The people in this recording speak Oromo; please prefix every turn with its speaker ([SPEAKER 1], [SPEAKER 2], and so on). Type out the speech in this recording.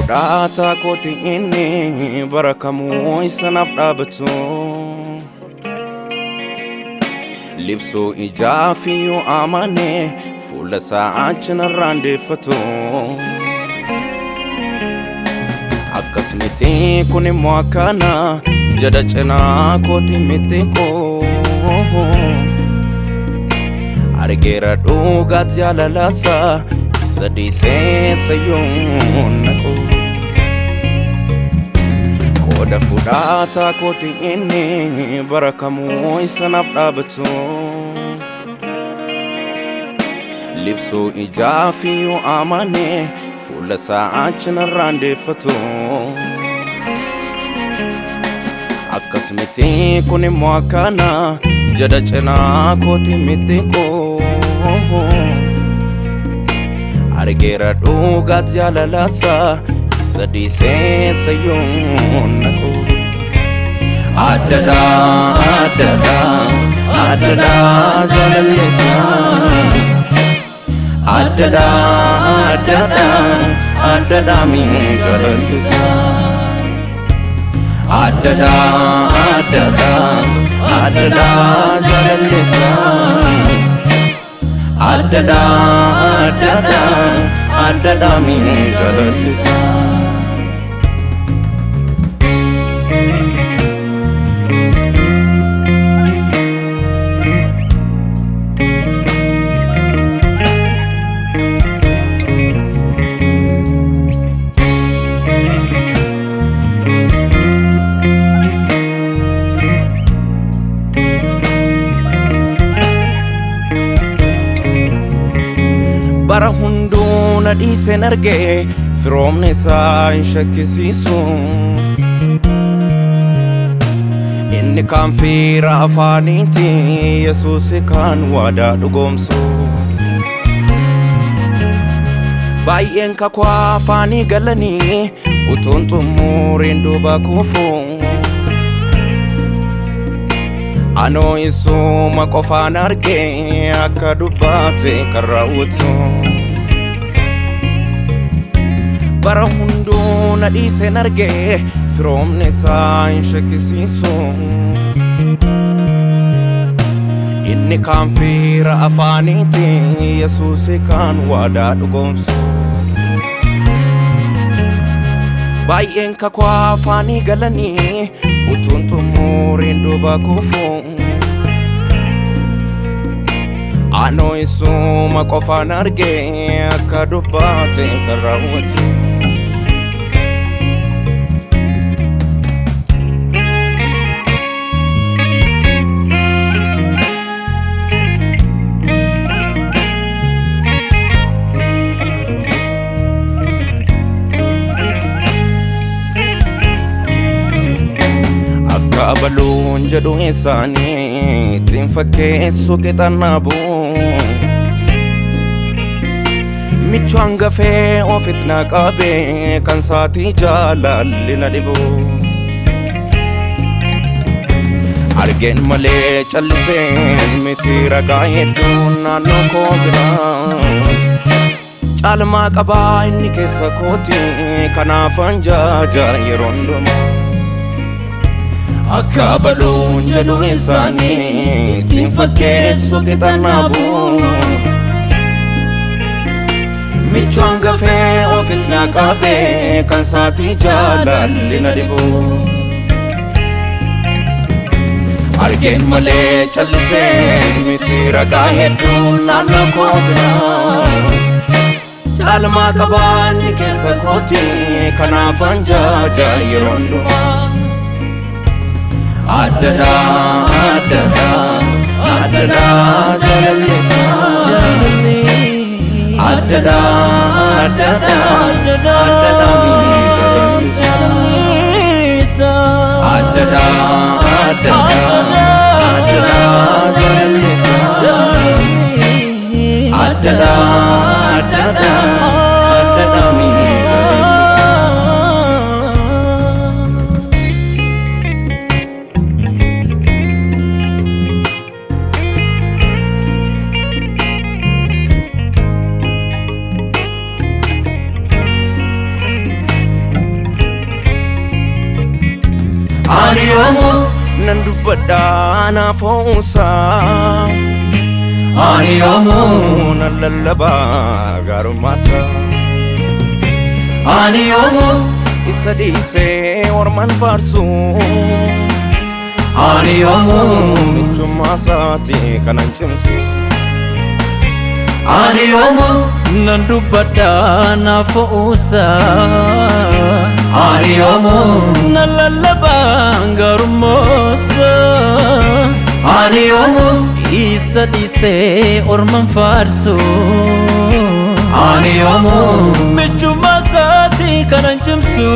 [SPEAKER 1] fudhata kooti inni bara kamuu isanaaf dhaabatu libsuu ijaa fi yoo amane fuula isaa chinarraan deeffatu akkas miti kun immoo akkana jedha cinaa kooti miti koo argeera dhugaat jaalalasa sadisee sayyoon naqu kooda fudhata kooti inni bara kamuu isanaaf dhaabatu libsuu ijaa fi yoo amane fuula isaa chinarraan deeffatu akkas miti kun immoo akkana jedha cinaa kooti miti koo argeera dhugaat jaalalasa sadisee sayyoon naqu addadha addadha addadha jaalalleessa addadha addadha addadha mi jaalalleessa addadha addadha addadha jaalalleessa addadha addadha addadha mi jaalalleessa bara hunduu na dhiiseen argee firoomni isaa hin shakkisiisu inni kaan fiira afaaniiti yesuusi kaan waadaa dhugoomsu baay'een kakuu afaanii galanii utuun xumuriin duuba kuufu anoo isuma qofaan argee akka dubbaate kan raawwatu bara hunduu na dhiiseen argee firoomni isaa hin shakkisiisu inni kaan fiira afaaniiti yesuusi kaan waadaa dhugoomsu baay'een kakuu afaanii galanii utuun xumuriin duuba kuufu anoo isuma qofaan argee akka dubbaate kan raawwatu abaluun jedhu isaanii ittiin fakkeessu qixannaabu michu hangafee ofitti na qabee kan saatii jaalalli na dhibu argeen malee calliseen miti ragaa hedduun naannoo koo jira caalmaa qabaa inni keessa kooti kanaafan jaajaa yeroo hundumaa akka abaluun jedhu isaanii ittiin fakkeessu qixannaabu michu hangafee ofitti na qabee kan saatii jaalalli na dhibu argeen malee calliseen miti ragaa hedduun naannoo koo jira caalmaa qabaa inni keessa kooti kanaafan jaajaa yeroo hundumaa addadha addadha addadha jaalalleessa addadha addadha addadha mi jaalalleessa addadha addadha addadha jaalalleessa addadha addadha addadha mi jaalalleessa nan dubbadha naafoosa
[SPEAKER 2] Ani yoomuu
[SPEAKER 1] nan lallaba gaarummaasa
[SPEAKER 2] Ani yoomuu
[SPEAKER 1] isa dhiisee orman faarsu
[SPEAKER 2] Ani yoomuu
[SPEAKER 1] michummaasati kanan cimsu
[SPEAKER 2] Ani yoomuu nan dubbadha naafoosa Ani yoomuu
[SPEAKER 3] nan lallaba gaarummaasa
[SPEAKER 2] Ani yoomuu
[SPEAKER 3] isa dhiisee orman faarsu
[SPEAKER 2] Ani yoomuu
[SPEAKER 3] michummaasati kanan cimsu